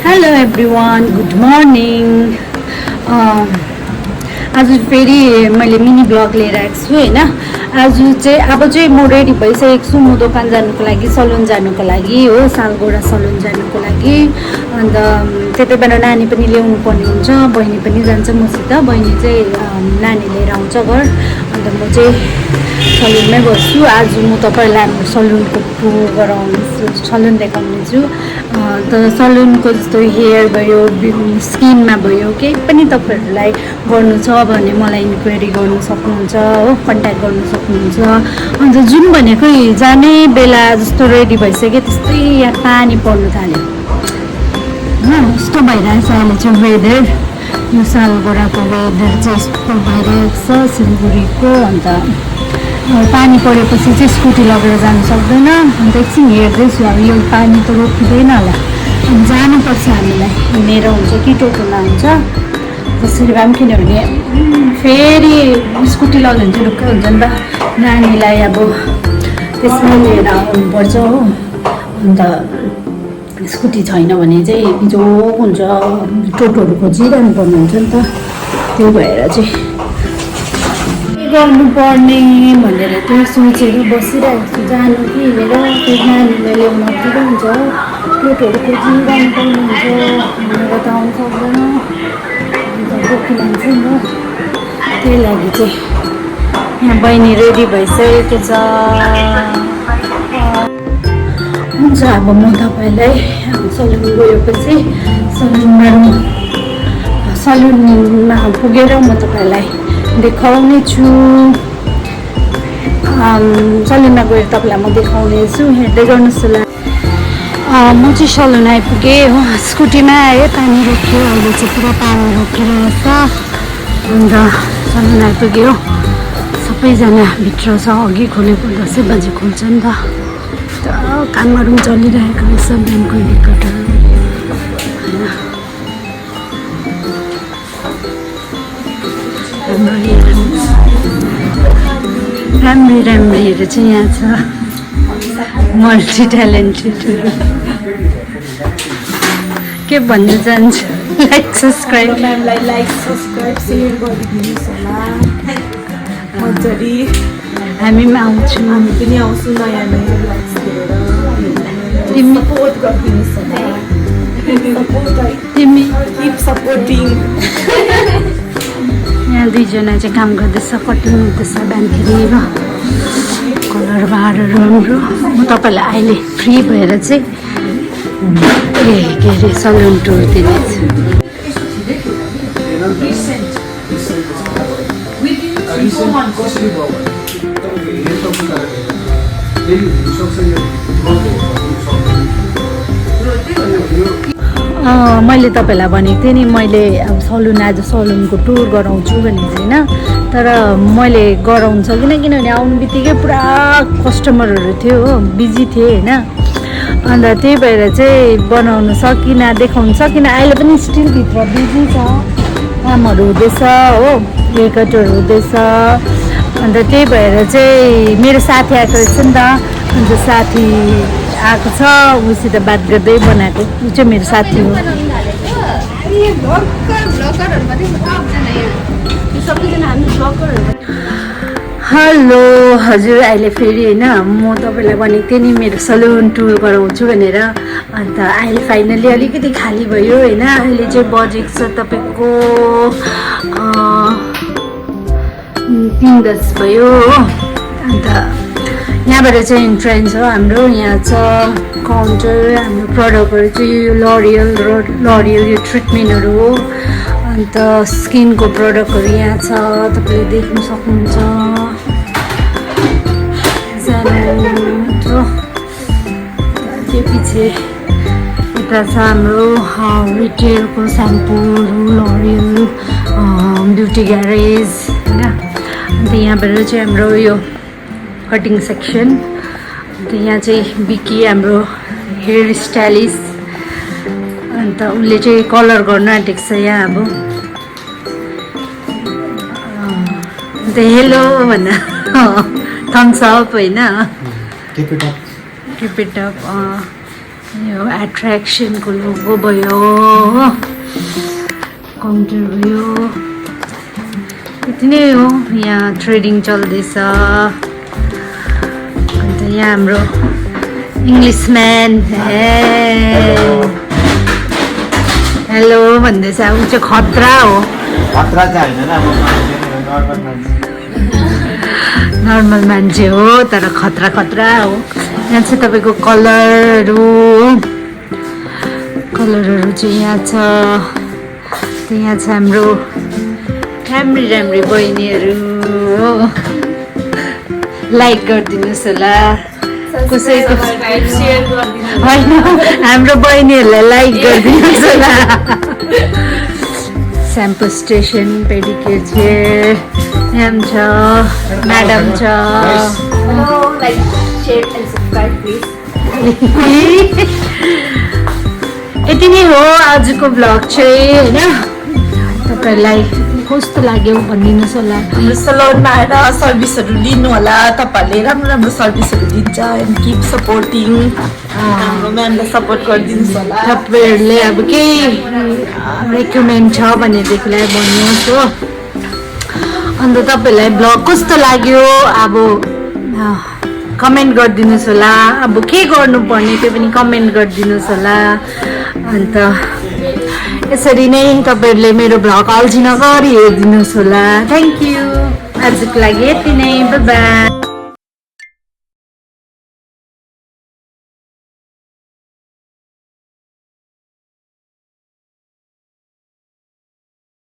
Hello everyone good morning आज फेरि मैले मिनी ब्लग लिएर आएको छु होइन। आज चाहिँ अब चाहिँ म रेडी भइसकेको छु म दोकान जानुको लागि सलुन जानुको लागि हो, सालगोडा सलुन जानुको लागि। अन्त त्यति बेला नानी पनि ल्याउनु पर्ने हुन्छ, बहिनी पनि जान्छ मसित। बहिनी चाहिँ नानी लिएर आउँछ घर, अन्त म चाहिँ सलुनमै बस्छु। आज म तपाईँलाई हाम्रो सलुनको टुर गराउनेछु, सलुन देखाउनेछु। त सलुनको जस्तो हेयर भयो, स्किनमा भयो, केही पनि तपाईँहरूलाई गर्नु छ भने मलाई इन्क्वायरी गर्नु सक्नुहुन्छ हो, कन्ट्याक्ट गर्नु सक्नुहुन्छ। अन्त जुन भनेको जाने बेला जस्तो रेडी भइसक्यो त्यस्तै यहाँ पानी पर्नु थाल्यो होइन। यस्तो भइरहेछ अहिले चाहिँ वेदर, यो सालगोडाको वेदर चाहिँ यस्तो भइरहेको छ सिलगढीको। अन्त पानी परेपछि चाहिँ स्कुटी लगेर जानु सक्दैन। अन्त एकछिन हेर्दैछु अब यो पानी त रोकिँदैन होला, जानुपर्छ हामीलाई, हिँडेर हुन्छ कि टोटोमा हुन्छ जसरी भए पनि, किनभने फेरि स्कुटी लग्यो भने चाहिँ ढुक्क हुन्छ नि त, नानीलाई अब त्यसमा लिएर आउनुपर्छ हो। अन्त स्कुटी छैन भने चाहिँ बिजोग हुन्छ, टोटोहरू खोजिरहनु पर्ने हुन्छ नि त, त्यो भएर चाहिँ गर्नुपर्ने भनेर त्यो सोचेर बसिरहेको छु। जानु कि हिँडेर त्यो नानीलाई ल्याउन अप्ठ्यारो हुन्छ, टोटोहरू खोजिरहनु पर्ने हुन्छ, हिँडेर त आउनु सक्दैन, अन्त बोकिलान्छु म। त्यही लागि चाहिँ यहाँ बहिनी रेडी भइसकेको छ। हुन्छ अब म तपाईँलाई सलुन गएपछि सलुनमा पुगेर म तपाईँलाई देखाउने छु। सलुनमा गएर तपाईँलाई म देखाउने छु, हेर्दै गर्नुहोस् होला। म चाहिँ सलुन आइपुगेँ हो, स्कुटीमा आएँ, पानी रोक्यो, अहिले चाहिँ पुरा पानी रोकिरहेछ। अन्त सलुन आइपुग्यो, सबैजना भित्र छ, अघि खोलेको 10 बजी खोल्छ नि त। कामहरू पनि चलिरहेको रहेछ, ब्याङ्कको रिकर्डहरू राम्रीहरू चाहिँ यहाँ छ, मल्टी ट्यालेन्टेडहरू। के भन्न चाहन्छु, लाइक सब्सक्राइब सेयर गरिदिनुहोस् होला मजाले। हामी पनि आउँछौँ, हामी पनि आउँछौँ नयाँ नयाँ ब्लग्स लिएर, सपोर्ट गरिदिनुहोस् होला। तिमी किप सपोर्टिङ। यहाँ दुईजना चाहिँ काम गर्दैछ, कटिङ हुँदैछ बिहानखेरि र कलर बारहरू राम्रो। म तपाईँलाई अहिले फ्री भएर चाहिँ के अरे सलुन टुर दिनेछु। मैले तपाईँलाई भनेको थिएँ नि, मैले अब सलुन आज सलुनको टुर गराउँछु भनेको होइन, तर मैले गराउनु सकिनँ किनभने आउनु बित्तिकै पुरा कस्टमरहरू थियो हो, बिजी थिएँ होइन। अन्त त्यही भएर चाहिँ बनाउनु सकिनँ, देखाउनु सकिनँ। अहिले पनि स्टिल भित्र बिजी छ, कामहरू हुँदैछ हो, हेयरकटहरू हुँदैछ। अन्त त्यही भएर चाहिँ मेरो साथी आएको रहेछ नि त, अन्त साथी आएको छ, उसित बात गर्दै बनाएको। ऊ चाहिँ मेरो साथी हो। हेलो हजुर, अहिले फेरि होइन म तपाईँलाई भनेको थिएँ नि मेरो सलुन टुर गराउँछु भनेर। अन्त अहिले फाइनली अलिकति खाली भयो होइन। अहिले चाहिँ बजेको छ तपाईँको 3:10 भयो हो। अन्त यहाँबाट चाहिँ इन्ट्रेन्स हो हाम्रो, यहाँ छ काउन्टर। हाम्रो प्रडक्टहरू चाहिँ यो लरियल यो ट्रिटमेन्टहरू हो। अन्त स्किनको प्रडक्टहरू यहाँ छ, तपाईँले देख्न सक्नुहुन्छ। त्यो पछि यता छ हाम्रो रिटेलको स्याम्पूहरू, लरियल ब्युटी ग्यारेज होइन। अन्त यहाँबाट चाहिँ हाम्रो यो कटिङ सेक्सन। अन्त यहाँ चाहिँ बिकी हाम्रो हेयर स्टाइलिस्ट, अन्त उसले चाहिँ कलर गर्न आँटेको छ यहाँ। अब अन्त हेलो भन्न थम्स अप होइन, टिप इट अप। यो एट्र्याक्सनको लोगो भयो, काउन्टर भयो, यति नै हो। यहाँ ट्रेडिङ चल्दैछ। अन्त यहाँ हाम्रो इङ्ग्लिसम्यान हेलो भन्दैछ। ऊ चाहिँ खतरा हो, खतरा चाहिँ होइन अब नर्मल मान्छे नर्मल मान्छे हो तर खतरा खतरा हो। यहाँ चाहिँ तपाईँको कलरहरू चाहिँ यहाँ छ। यहाँ छ हाम्रो राम्री बहिनीहरू हो, लाइक गरिदिनुहोस् होला कसैको होइन, हाम्रो बहिनीहरूलाई लाइक गरिदिनुहोस् होला। स्याम्पो स्टेसन, पेडिक्योर चेयर यहाँ छ, म्याडम छ। यति नै हो आजको भ्लग चाहिँ होइन। तपाईँहरूलाई कस्तो लाग्यो भनिदिनुहोस् होला। हाम्रो सलोनमा आएर सर्भिसहरू लिनु होला। तपाईँहरूले राम्रो सर्भिसहरू दिन्छ। And keep supporting. हाम्रो म्यामलाई सपोर्ट गरिदिनुहोस् होला। तपाईँहरूले अब केही रेकमेन्ड छ भनेदेखिलाई भन्नुहोस् हो। अन्त तपाईँहरूलाई भ्लग कस्तो लाग्यो अब कमेन्ट गरिदिनुहोस् होला। अब के गर्नुपर्ने त्यो पनि कमेन्ट गरिदिनुहोस् होला। अन्त यसरी नै तपाईँहरूले मेरो भ्लग अल्झी नगरी हेरिदिनुहोस् होला। Thank you. आजको लागि यति नै, बाई बाई।